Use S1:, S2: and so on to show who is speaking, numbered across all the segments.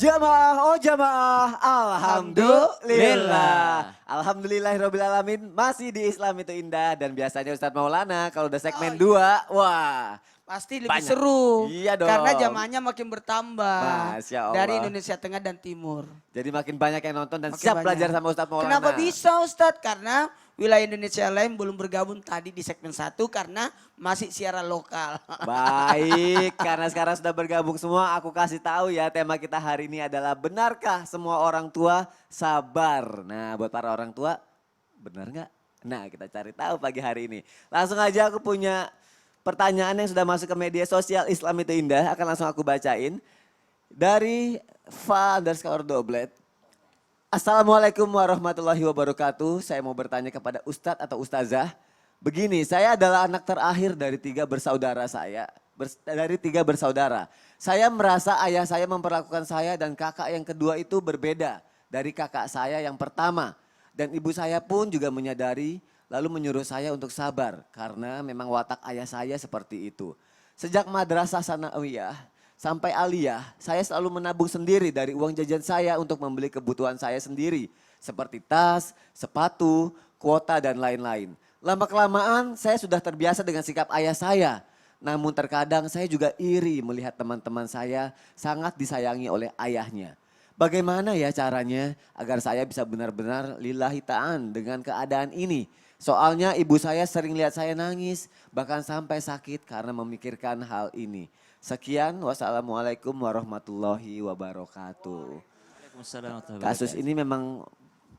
S1: Jamaah, oh jamaah, alhamdulillah. Alhamdulillahirabbil alamin, masih di Islam itu indah. Dan biasanya Ustadz Maulana kalau udah segmen 2, wah
S2: Pasti lebih
S1: banyak.
S2: seru.
S1: Iya dong.
S2: Karena jamaahnya makin bertambah.
S1: Masya
S2: Dari
S1: Allah.
S2: Indonesia Tengah dan Timur.
S1: Jadi makin banyak yang nonton dan
S2: Makin
S1: siap
S2: banyak.
S1: belajar sama Ustadz Maulana.
S2: Kenapa bisa Ustadz? Karena wilayah Indonesia lain belum bergabung tadi di segmen 1 karena masih siaran lokal.
S1: Baik, karena sekarang sudah bergabung semua, aku kasih tahu ya tema kita hari ini adalah benarkah semua orang tua sabar? Nah, buat para orang tua, benar nggak? Nah, kita cari tahu pagi hari ini. Langsung aja aku punya pertanyaan yang sudah masuk ke media sosial Islam itu indah, akan langsung aku bacain. Dari fa_doblet. Assalamualaikum warahmatullahi wabarakatuh. Saya mau bertanya kepada Ustadz atau Ustazah. Begini, saya adalah anak terakhir dari 3 bersaudara saya. Dari 3 bersaudara. Saya merasa ayah saya memperlakukan saya dan kakak yang kedua itu berbeda dari kakak saya yang pertama. Dan ibu saya pun juga menyadari lalu menyuruh saya untuk sabar karena memang watak ayah saya seperti itu. Sejak madrasah sanawiyah sampai aliyah, saya selalu menabung sendiri dari uang jajan saya untuk membeli kebutuhan saya sendiri. Seperti tas, sepatu, kuota dan lain-lain. Lama-kelamaan saya sudah terbiasa dengan sikap ayah saya. Namun terkadang saya juga iri melihat teman-teman saya sangat disayangi oleh ayahnya. Bagaimana ya caranya agar saya bisa benar-benar lillahi ta'an dengan keadaan ini? Soalnya ibu saya sering lihat saya nangis, bahkan sampai sakit karena memikirkan hal ini. Sekian, wassalamualaikum warahmatullahi wabarakatuh. Kasus ini memang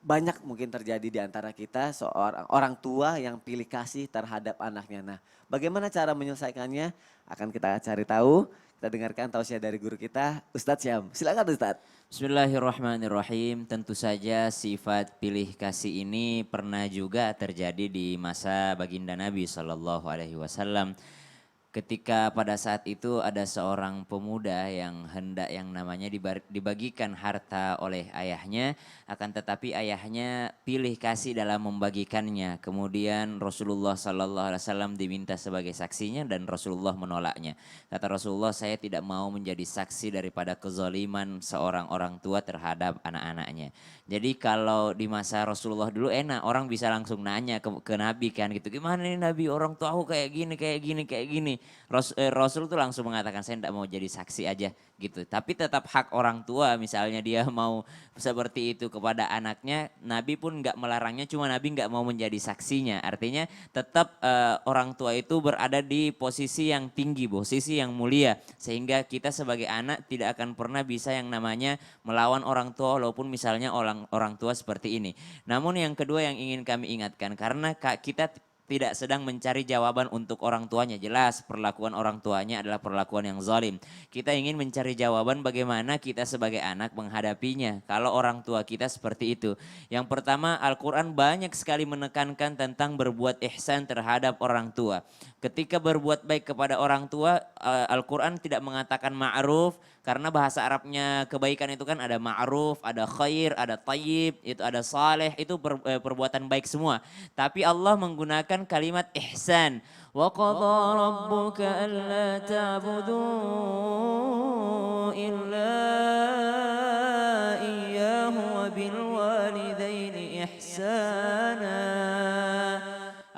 S1: banyak mungkin terjadi di antara kita, seorang orang tua yang pilih kasih terhadap anaknya. Nah, bagaimana cara menyelesaikannya? Akan kita cari tahu. Kita dengarkan tausiah dari guru kita, Ustadz Syam. Silakan Ustadz.
S3: Bismillahirrahmanirrahim. Tentu saja sifat pilih kasih ini pernah juga terjadi di masa baginda Nabi SAW. Ketika pada saat itu ada seorang pemuda yang hendak yang namanya dibagikan harta oleh ayahnya, akan tetapi ayahnya pilih kasih dalam membagikannya. Kemudian Rasulullah SAW diminta sebagai saksinya dan Rasulullah menolaknya. Kata Rasulullah, saya tidak mau menjadi saksi daripada kezaliman seorang orang tua terhadap anak-anaknya. Jadi kalau di masa Rasulullah dulu enak, orang bisa langsung nanya ke Nabi kan gitu. Gimana nih Nabi, orang tua aku kayak gini, kayak gini, kayak gini. Rasul tuh langsung mengatakan saya tidak mau jadi saksi aja gitu. Tapi tetap hak orang tua, misalnya dia mau seperti itu kepada anaknya, Nabi pun nggak melarangnya, cuma Nabi nggak mau menjadi saksinya. Artinya tetap orang tua itu berada di posisi yang tinggi, posisi yang mulia. Sehingga kita sebagai anak tidak akan pernah bisa yang namanya melawan orang tua walaupun misalnya orang tua seperti ini. Namun yang kedua yang ingin kami ingatkan, karena kita tidak sedang mencari jawaban untuk orang tuanya. Jelas perlakuan orang tuanya adalah perlakuan yang zalim. Kita ingin mencari jawaban bagaimana kita sebagai anak menghadapinya kalau orang tua kita seperti itu. Yang pertama, Al-Quran banyak sekali menekankan tentang berbuat ihsan terhadap orang tua. Ketika berbuat baik kepada orang tua, Al-Quran tidak mengatakan ma'ruf, karena bahasa Arabnya kebaikan itu kan ada ma'ruf, ada khair, ada tayyib, itu ada saleh, itu perbuatan baik semua. Tapi Allah menggunakan kalimat ihsan. Wa qadha rabbuka alla ta'budu illa iyyahu wa bil walidaini ihsana.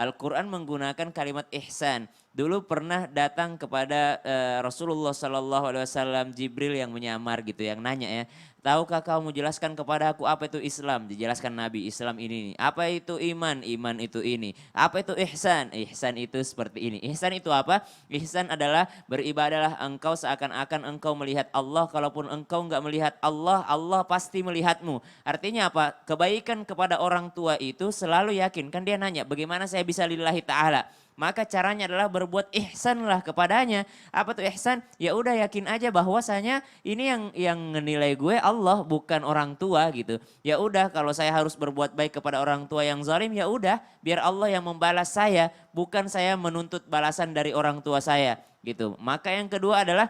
S3: Al-Quran menggunakan kalimat ihsan. Dulu pernah datang kepada Rasulullah SAW Jibril yang menyamar gitu, yang nanya ya, tahukah kamu jelaskan kepada aku apa itu Islam? Dijelaskan Nabi, Islam ini. Apa itu iman? Iman itu ini. Apa itu ihsan? Ihsan itu seperti ini. Ihsan itu apa? Ihsan adalah beribadahlah engkau seakan-akan engkau melihat Allah. Kalaupun engkau enggak melihat Allah, Allah pasti melihatmu. Artinya apa? Kebaikan kepada orang tua itu selalu yakin. Kan dia nanya, bagaimana saya bisa lillahi ta'ala? Maka caranya adalah berbuat ihsanlah kepadanya. Apa tuh ihsan? Ya udah yakin aja bahwasanya ini yang menilai gue Allah, bukan orang tua gitu. Ya udah, kalau saya harus berbuat baik kepada orang tua yang zalim, ya udah biar Allah yang membalas saya, bukan saya menuntut balasan dari orang tua saya gitu. Maka yang kedua adalah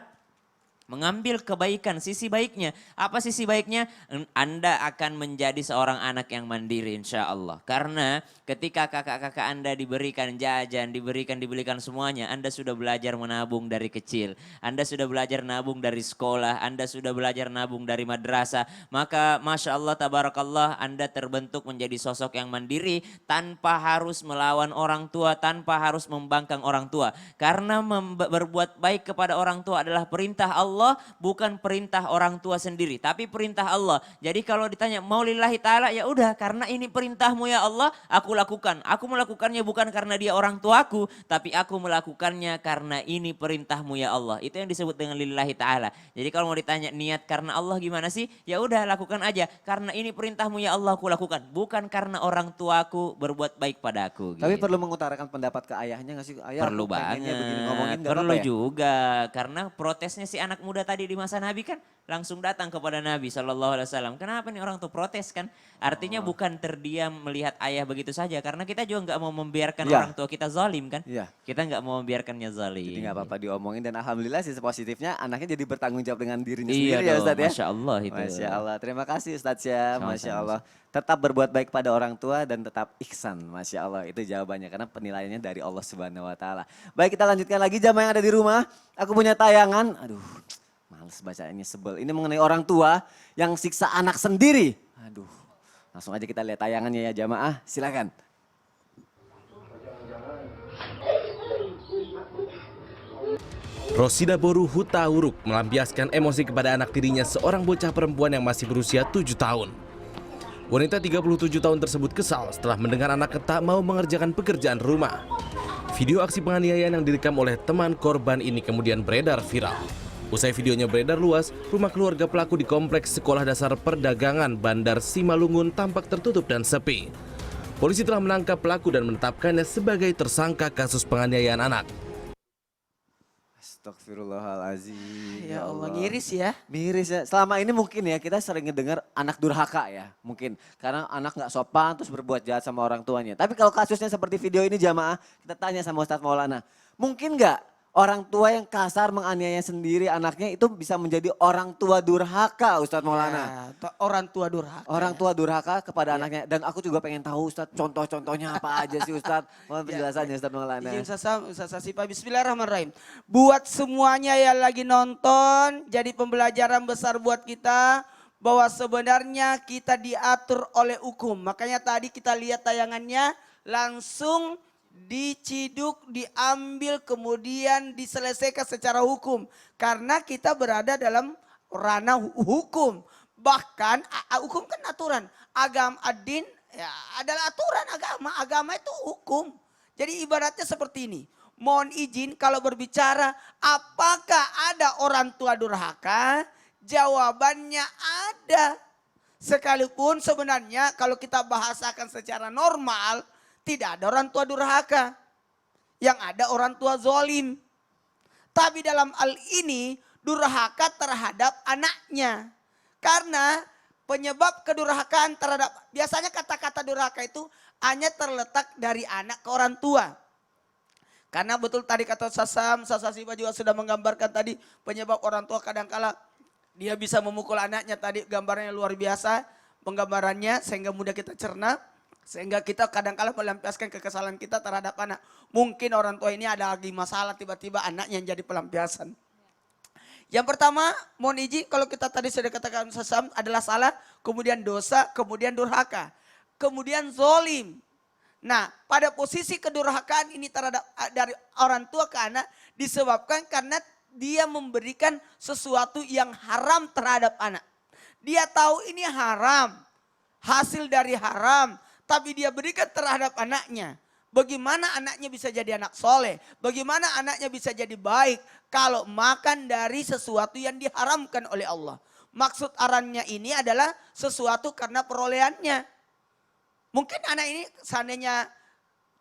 S3: mengambil kebaikan, sisi baiknya. Apa sisi baiknya? Anda akan menjadi seorang anak yang mandiri insya Allah. Karena ketika kakak-kakak Anda diberikan jajan, diberikan semuanya, Anda sudah belajar menabung dari kecil. Anda sudah belajar nabung dari sekolah, Anda sudah belajar nabung dari madrasah. Maka Masya Allah, Tabarakallah, Anda terbentuk menjadi sosok yang mandiri tanpa harus melawan orang tua, tanpa harus membangkang orang tua. Karena berbuat baik kepada orang tua adalah perintah Allah, bukan perintah orang tua sendiri, tapi perintah Allah. Jadi kalau ditanya mau lillahi ta'ala, ya udah karena ini perintahmu ya Allah, aku lakukan. Aku melakukannya bukan karena dia orang tuaku, tapi aku melakukannya karena ini perintahmu ya Allah. Itu yang disebut dengan lillahi ta'ala. Jadi kalau mau ditanya niat karena Allah gimana sih? Ya udah lakukan aja. Karena ini perintahmu ya Allah aku lakukan. Bukan karena orang tuaku berbuat baik padaku.
S1: Tapi
S3: gitu.
S1: perlu mengutarakan pendapat ke ayahnya nggak sih? Ayah,
S3: Perlu
S1: aku pengennya
S3: banget,
S1: begini, ngomongin nggak
S3: perlu
S1: apa-apa ya?
S3: juga. Karena protesnya si anak muda tadi di masa Nabi kan langsung datang kepada Nabi SAW. Kenapa nih orang tuh protes kan? Artinya bukan terdiam melihat ayah begitu saja. Karena kita juga nggak mau membiarkan
S1: Iya.
S3: orang tua kita zalim kan?
S1: Iya.
S3: Kita nggak mau membiarkannya zalim.
S1: Jadi nggak apa-apa diomongin dan alhamdulillah sih positifnya anaknya jadi bertanggung jawab dengan dirinya
S3: Iya
S1: sendiri ya
S3: dong,
S1: Ustadz ya.
S3: Masya Allah itu.
S1: Masya Allah. Terima kasih Ustadz ya.
S3: Sama-sama,
S1: Masya Allah. Tetap berbuat baik pada orang tua dan tetap ihsan. Masya Allah. Itu jawabannya karena penilaiannya dari Allah Subhanahu Wa Taala. Baik, kita lanjutkan lagi jamaah yang ada di rumah. Aku punya tayangan. Aduh, males bacanya, sebel. Ini mengenai orang tua yang siksa anak sendiri. Aduh, langsung aja kita lihat tayangannya ya jamaah. Silakan.
S4: Rosida Boru Hutauruk melampiaskan emosi kepada anak tirinya, seorang bocah perempuan yang masih berusia 7 tahun. Wanita 37 tahun tersebut kesal setelah mendengar anaknya tak mau mengerjakan pekerjaan rumah. Video aksi penganiayaan yang direkam oleh teman korban ini kemudian beredar viral. Usai videonya beredar luas, rumah keluarga pelaku di kompleks Sekolah Dasar Perdagangan Bandar Simalungun tampak tertutup dan sepi. Polisi telah menangkap pelaku dan menetapkannya sebagai tersangka kasus penganiayaan anak.
S1: Astagfirullahaladzim.
S2: Ya Allah, ngiris ya.
S1: Miris ya. Selama ini mungkin ya kita sering ngedengar anak durhaka ya. Mungkin karena anak nggak sopan terus berbuat jahat sama orang tuanya. Tapi kalau kasusnya seperti video ini jamaah, kita tanya sama Ustadz Maulana. Mungkin nggak orang tua yang kasar menganiaya sendiri anaknya itu bisa menjadi orang tua durhaka Ustadz Maulana.
S2: Ya, orang tua durhaka.
S1: Orang tua durhaka kepada anaknya. Dan aku juga pengen tahu Ustadz contoh-contohnya apa aja sih Ustadz. Mohon penjelasannya Ustadz Maulana.
S2: Izin Ustaz Sasipa, bismillahirrahmanirrahim. Buat semuanya yang lagi nonton, jadi pembelajaran besar buat kita bahwa sebenarnya kita diatur oleh hukum. Makanya tadi kita lihat tayangannya langsung diciduk, diambil, kemudian diselesaikan secara hukum. Karena kita berada dalam ranah hukum. Bahkan hukum kan aturan. Agama ad-din ya, adalah aturan agama. Agama itu hukum. Jadi ibaratnya seperti ini. Mohon izin kalau berbicara apakah ada orang tua durhaka? Jawabannya ada. Sekalipun sebenarnya kalau kita bahasakan secara normal, tidak ada orang tua durhaka. Yang ada orang tua zolim. Tapi dalam hal ini durhaka terhadap anaknya. Karena penyebab kedurhakaan terhadap, biasanya kata-kata durhaka itu hanya terletak dari anak ke orang tua. Karena betul tadi kata Sasipa juga sudah menggambarkan tadi penyebab orang tua kadangkala dia bisa memukul anaknya, tadi gambarnya luar biasa penggambarannya sehingga mudah kita cerna. Sehingga kita kadang-kala melampiaskan kekesalan kita terhadap anak. Mungkin orang tua ini ada lagi masalah, tiba-tiba anaknya yang jadi pelampiasan. Yang pertama, mohon izin kalau kita tadi sudah katakan adalah salah, kemudian dosa, kemudian durhaka. Kemudian zolim. Nah, pada posisi kedurhakaan ini terhadap dari orang tua ke anak disebabkan karena dia memberikan sesuatu yang haram terhadap anak. Dia tahu ini haram, hasil dari haram. Tapi dia berikan terhadap anaknya. Bagaimana anaknya bisa jadi anak soleh? Bagaimana anaknya bisa jadi baik kalau makan dari sesuatu yang diharamkan oleh Allah? Maksud haramnya ini adalah sesuatu karena perolehannya. Mungkin anak ini seandainya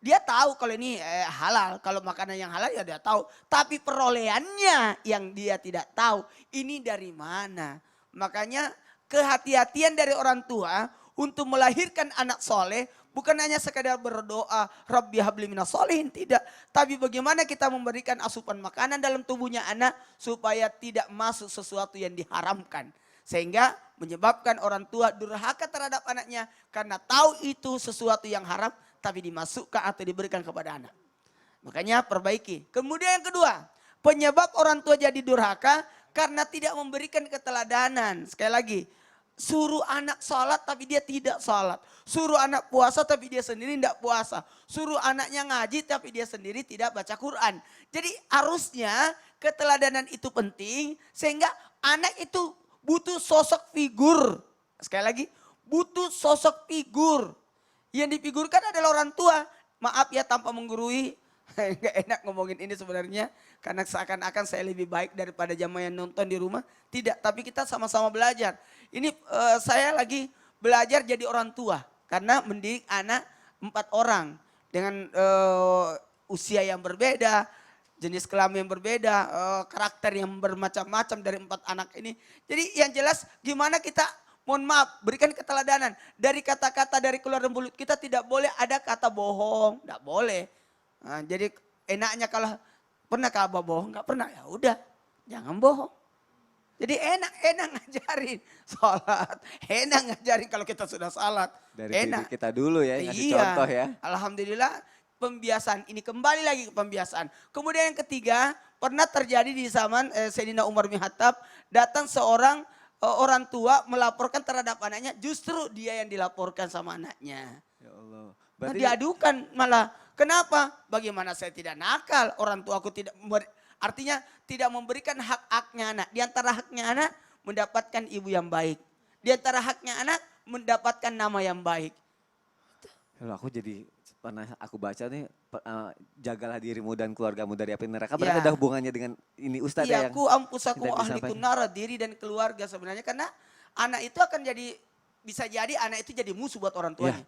S2: dia tahu kalau ini halal. Kalau makanan yang halal ya dia tahu. Tapi perolehannya yang dia tidak tahu. Ini dari mana? Makanya kehati-hatian dari orang tua untuk melahirkan anak soleh Bukan hanya sekadar berdoa, Rabbi habli minas solihin, tidak. Tapi bagaimana kita memberikan asupan makanan dalam tubuhnya anak supaya tidak masuk sesuatu yang diharamkan. Sehingga menyebabkan orang tua durhaka terhadap anaknya karena tahu itu sesuatu yang haram tapi dimasukkan atau diberikan kepada anak. Makanya perbaiki. Kemudian yang kedua, penyebab orang tua jadi durhaka karena tidak memberikan keteladanan. Sekali lagi, suruh anak sholat tapi dia tidak sholat. Suruh anak puasa tapi dia sendiri tidak puasa. Suruh anaknya ngaji tapi dia sendiri tidak baca Quran. Jadi harusnya keteladanan itu penting sehingga anak itu butuh sosok figur. Sekali lagi, butuh sosok figur. Yang difigurkan adalah orang tua. Maaf ya tanpa menggurui. Enggak enak ngomongin ini sebenarnya. Karena seakan-akan saya lebih baik daripada jamaah yang nonton di rumah. Tidak, tapi kita sama-sama belajar. Ini saya lagi belajar jadi orang tua. Karena mendidik anak 4 orang. Dengan usia yang berbeda, jenis kelamin yang berbeda, karakter yang bermacam-macam dari 4 anak ini. Jadi yang jelas gimana kita, mohon maaf, berikan keteladanan. Dari kata-kata dari keluar dari mulut kita tidak boleh ada kata bohong. Tidak boleh. Nah, jadi enaknya kalau pernah abah bohong, nggak pernah, ya udah jangan bohong. Jadi enak ngajarin sholat, enak ngajarin kalau kita sudah salat.
S1: Dari
S2: enak.
S1: diri kita dulu ya, ngasih
S2: Iya,
S1: contoh ya.
S2: Alhamdulillah pembiasaan ini kembali lagi ke pembiasaan. Kemudian yang ketiga, pernah terjadi di zaman Sayyidina Umar bin Khattab, datang seorang orang tua melaporkan terhadap anaknya, justru dia yang dilaporkan sama anaknya.
S1: Ya Allah.
S2: Nah, diadukan malah. Kenapa? Bagaimana saya tidak nakal? Orang tua aku tidak, artinya tidak memberikan hak-haknya anak. Di antara haknya anak mendapatkan ibu yang baik. Di antara haknya anak mendapatkan nama yang baik.
S1: Kalau aku jadi pernah aku baca nih, jagalah dirimu dan keluargamu dari api neraka. Berarti ada hubungannya dengan ini Ustadz ya?
S2: Iya, ku ampusaku
S1: tidak
S2: ahliku
S1: disampaikan.
S2: nara, diri dan keluarga sebenarnya. Karena anak itu akan jadi, bisa jadi anak itu jadi musuh buat orang tuanya.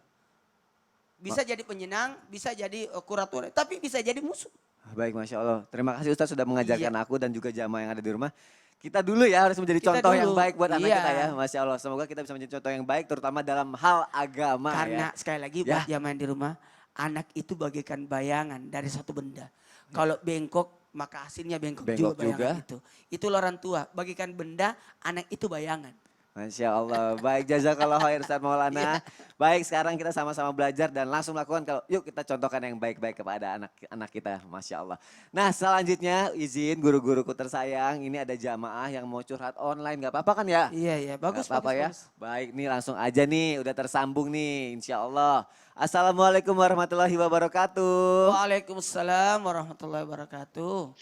S2: Bisa jadi penyenang, bisa jadi kurator, tapi bisa jadi musuh.
S1: Baik, Masya Allah. Terima kasih Ustadz sudah mengajarkan aku dan juga jamaah yang ada di rumah. Kita dulu ya harus menjadi contoh yang baik buat anak kita ya. Masya Allah, semoga kita bisa menjadi contoh yang baik terutama dalam hal agama.
S2: Karena sekali lagi buat jamaah yang di rumah, anak itu bagaikan bayangan dari satu benda. Kalau bengkok, maka hasilnya bengkok juga bayangan itu. Itulah orang tua, bagikan benda, anak itu bayangan.
S1: Masya Allah, baik, jazakallah khair Ustadz Maulana. Baik, sekarang kita sama-sama belajar dan langsung lakukan, kalau yuk kita contohkan yang baik-baik kepada anak-anak kita, Masya Allah. Nah selanjutnya izin guru-guruku tersayang, ini ada jamaah yang mau curhat online, gak apa-apa kan ya?
S2: Iya, bagus,
S1: apa ya. Baik, nih langsung aja nih, udah tersambung nih, Insya Allah. Assalamualaikum warahmatullahi wabarakatuh.
S2: Waalaikumsalam warahmatullahi wabarakatuh.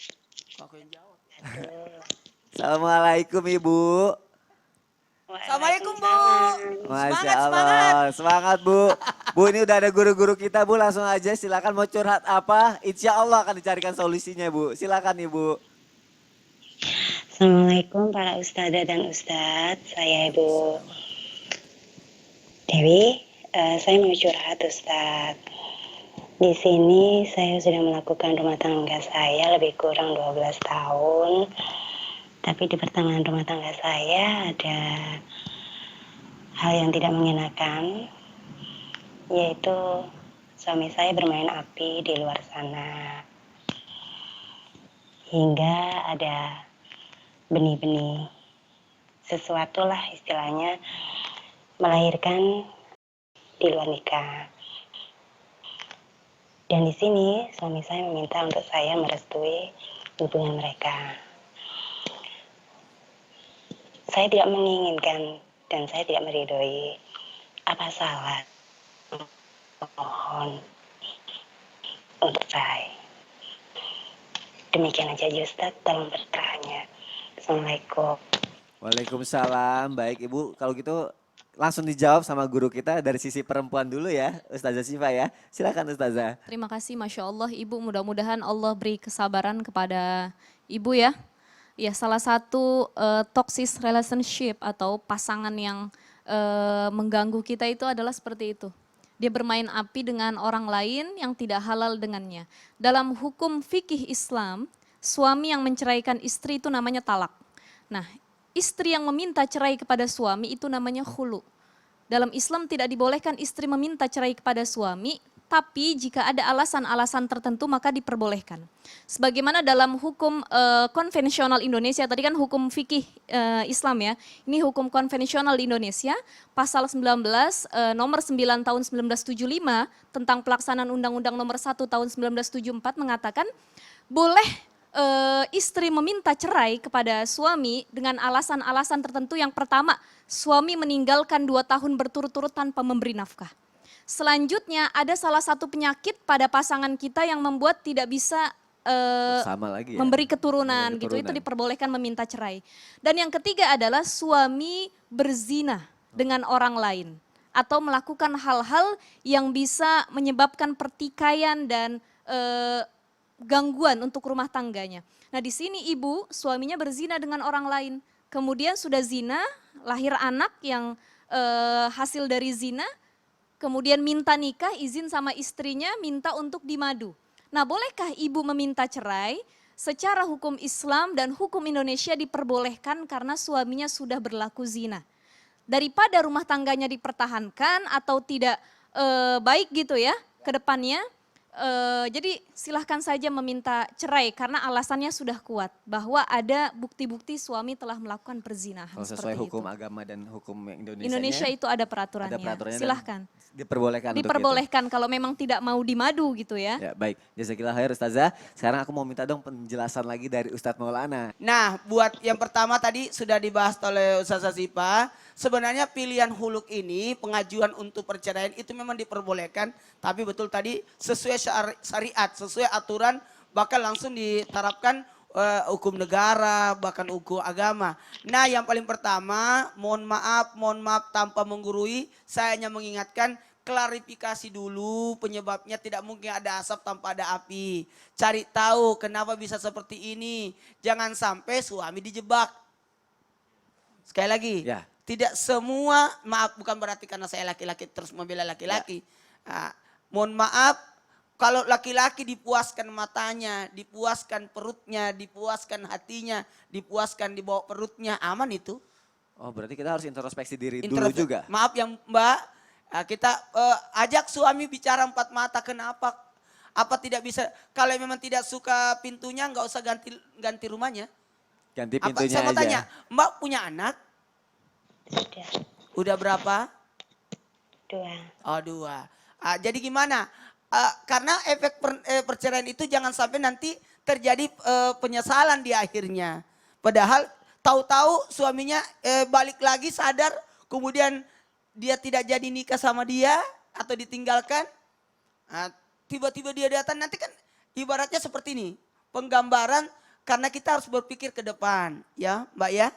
S2: Aku yang jawab.
S1: Assalamualaikum Ibu.
S2: Assalamualaikum Bu.
S1: Masya Allah, semangat Bu. Bu ini udah ada guru-guru kita Bu, langsung aja silakan mau curhat apa, insya Allah akan dicarikan solusinya Bu. Silakan Ibu.
S5: Assalamualaikum para ustadzah dan ustadz, saya Ibu Dewi. Saya mau curhat Ustadz. Di sini saya sudah melakukan rumah tangga saya lebih kurang 12 tahun. Tapi di pertengahan rumah tangga saya ada hal yang tidak mengenakan, yaitu suami saya bermain api di luar sana. Hingga ada benih-benih, sesuatu lah istilahnya, melahirkan di luar nikah. Dan di sini suami saya meminta untuk saya merestui hubungan mereka. Saya tidak menginginkan dan saya tidak meridhoi. Apa salah? Mohon untuk saya. Demikian aja Ustaz, tolong bertanya. Assalamualaikum.
S1: Waalaikumsalam. Baik Ibu, kalau gitu langsung dijawab sama guru kita dari sisi perempuan dulu ya, Ustazah Syifa ya. Silakan Ustazah.
S6: Terima kasih, Masya Allah Ibu, mudah-mudahan Allah beri kesabaran kepada Ibu ya. Ya, salah satu toxic relationship atau pasangan yang mengganggu kita itu adalah seperti itu. Dia bermain api dengan orang lain yang tidak halal dengannya. Dalam hukum fikih Islam, suami yang menceraikan istri itu namanya talak. Nah, istri yang meminta cerai kepada suami itu namanya khulu. dalam Islam tidak dibolehkan istri meminta cerai kepada suami, tapi jika ada alasan-alasan tertentu maka diperbolehkan. Sebagaimana dalam hukum konvensional Indonesia, tadi kan hukum fikih Islam ya, ini hukum konvensional di Indonesia, pasal 19 nomor 9 tahun 1975 tentang pelaksanaan Undang-Undang nomor 1 tahun 1974 mengatakan boleh istri meminta cerai kepada suami dengan alasan-alasan tertentu. Yang pertama, suami meninggalkan 2 tahun berturut-turut tanpa memberi nafkah. Selanjutnya ada salah satu penyakit pada pasangan kita yang membuat tidak bisa
S1: Sama lagi ya.
S6: memberi keturunan
S1: Memberi
S6: gitu, itu
S1: keturunan.
S6: diperbolehkan meminta cerai. Dan yang ketiga adalah suami berzina dengan orang lain atau melakukan hal-hal yang bisa menyebabkan pertikaian dan gangguan untuk rumah tangganya. Nah di sini ibu suaminya berzina dengan orang lain, kemudian sudah zina, lahir anak yang hasil dari zina, kemudian minta nikah, izin sama istrinya, minta untuk dimadu. Nah bolehkah ibu meminta cerai? Secara hukum Islam dan hukum Indonesia diperbolehkan karena suaminya sudah berlaku zina. Daripada rumah tangganya dipertahankan atau tidak baik gitu ya ke depannya, jadi silahkan saja meminta cerai karena alasannya sudah kuat bahwa ada bukti-bukti suami telah melakukan perzinahan.
S1: Kalau sesuai
S6: seperti
S1: hukum
S6: itu.
S1: agama dan hukum
S6: Indonesia itu ada peraturannya.
S1: ada peraturannya dan
S6: Silahkan.
S1: diperbolehkan untuk itu.
S6: Diperbolehkan kalau memang tidak mau dimadu gitu ya.
S1: Ya baik, jazakillah khair Ustazah. Sekarang aku mau minta dong penjelasan lagi dari Ustadz Maulana.
S2: Nah, buat yang pertama tadi sudah dibahas oleh Ustazah Sipa. Sebenarnya pilihan huluk ini, pengajuan untuk perceraian itu memang diperbolehkan. Tapi betul tadi sesuai syariat, sesuai aturan, bahkan langsung diterapkan hukum negara, bahkan hukum agama. Nah yang paling pertama, mohon maaf tanpa menggurui, saya hanya mengingatkan klarifikasi dulu penyebabnya, tidak mungkin ada asap tanpa ada api. Cari tahu kenapa bisa seperti ini. Jangan sampai suami dijebak. Sekali lagi,
S1: Ya.
S2: tidak semua, maaf bukan berarti karena saya laki-laki terus membela laki-laki. Nah, mohon maaf, kalau laki-laki dipuaskan matanya, dipuaskan perutnya, dipuaskan hatinya, dipuaskan di bawah perutnya, aman itu.
S1: Oh berarti kita harus introspeksi diri dulu juga.
S2: Maaf yang Mbak, kita ajak suami bicara 4 mata, kenapa? Apa tidak bisa, kalau memang tidak suka pintunya nggak usah ganti rumahnya.
S1: Ganti
S2: Apa,
S1: pintunya
S2: saya mau
S1: aja.
S2: tanya, Mbak punya anak?
S5: Sudah
S2: Udah berapa?
S5: 2.
S2: Oh 2. Jadi gimana? Karena efek perceraian itu jangan sampai nanti terjadi penyesalan di akhirnya. Padahal tahu-tahu suaminya balik lagi sadar, kemudian dia tidak jadi nikah sama dia atau ditinggalkan. Tiba-tiba dia datang, nanti kan ibaratnya seperti ini. Penggambaran karena kita harus berpikir ke depan, ya Mbak ya.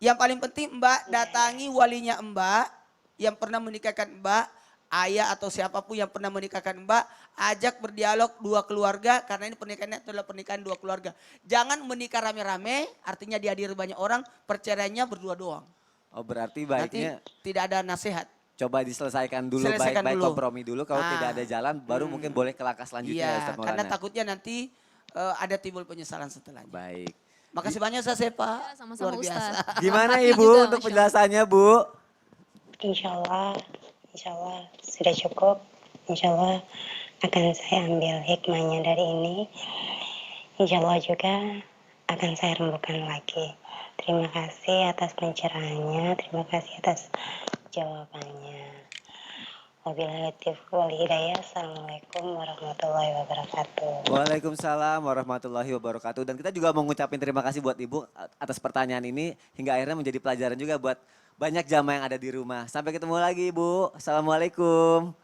S2: Yang paling penting Mbak datangi walinya Mbak yang pernah menikahkan Mbak, ayah atau siapapun yang pernah menikahkan Mbak, ajak berdialog 2 keluarga karena ini pernikahannya adalah pernikahan 2 keluarga. Jangan menikah rame-rame, artinya dihadiri banyak orang, perceraiannya berdua doang.
S1: Oh berarti
S2: Nanti
S1: baiknya
S2: tidak ada nasihat.
S1: coba diselesaikan dulu
S2: Selesaikan
S1: baik-baik,
S2: dulu.
S1: kompromi dulu. Kalau tidak ada jalan baru mungkin boleh ke langkah selanjutnya
S2: Iya,
S1: Ustadz
S2: karena
S1: Maulana.
S2: takutnya nanti ada timbul penyesalan setelahnya.
S1: Baik.
S2: Makasih banyak Ustaz Sepa.
S6: Ya, sama-sama
S2: Luar biasa.
S6: Ustaz.
S1: Gimana
S6: Iya
S1: Ibu
S6: juga,
S1: untuk
S6: Masya
S1: penjelasannya Bu?
S5: Insya Allah sudah cukup. Insya Allah akan saya ambil hikmahnya dari ini. Insya Allah juga akan saya rembukan lagi. Terima kasih atas pencerahannya, terima kasih atas jawabannya. Wabillahi taufiq wal hidayah. Assalamualaikum warahmatullahi wabarakatuh.
S1: Waalaikumsalam warahmatullahi wabarakatuh. Dan kita juga mau ngucapin terima kasih buat Ibu atas pertanyaan ini hingga akhirnya menjadi pelajaran juga buat banyak jamaah yang ada di rumah. Sampai ketemu lagi Ibu. Assalamualaikum.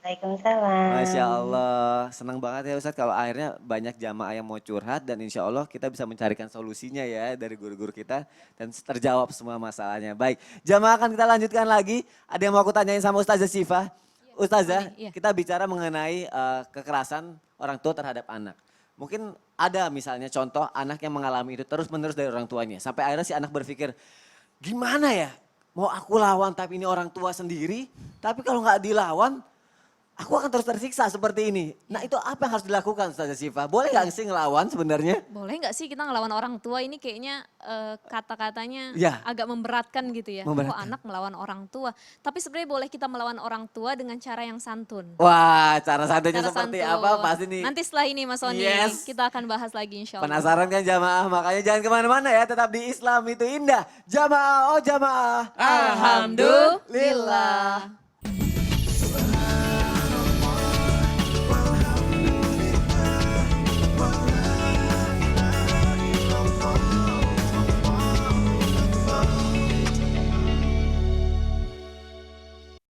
S5: Waalaikumsalam.
S1: Masya Allah, senang banget ya Ustadz kalau akhirnya banyak jamaah yang mau curhat dan insya Allah kita bisa mencarikan solusinya ya dari guru-guru kita dan terjawab semua masalahnya. Baik, jamaah akan kita lanjutkan lagi. Ada yang mau aku tanyain sama Ustazah Syifa? Ustazah,
S6: Iya.
S1: kita bicara mengenai kekerasan orang tua terhadap anak. Mungkin ada misalnya contoh anak yang mengalami itu terus-menerus dari orang tuanya. Sampai akhirnya si anak berpikir, gimana ya mau aku lawan tapi ini orang tua sendiri. Tapi kalau nggak dilawan, aku akan terus tersiksa seperti ini. Nah itu apa yang harus dilakukan Ustazah Syifa? Boleh gak sih ngelawan sebenarnya?
S6: Boleh nggak sih kita ngelawan orang tua? Ini kayaknya kata-katanya
S1: Ya.
S6: agak memberatkan gitu ya. Kok
S1: Memberatkan.
S6: anak melawan orang tua? Tapi sebenarnya boleh kita melawan orang tua dengan cara yang santun.
S1: Wah cara santunya
S6: Cara
S1: seperti
S6: santun.
S1: apa pasti nih.
S6: Nanti setelah ini Mas Sony,
S1: Yes.
S6: kita akan bahas lagi insya Allah.
S1: Penasaran kan jamaah? Makanya jangan kemana-mana ya, tetap di Islam itu indah. Jamaah, oh jamaah.
S6: Alhamdulillah.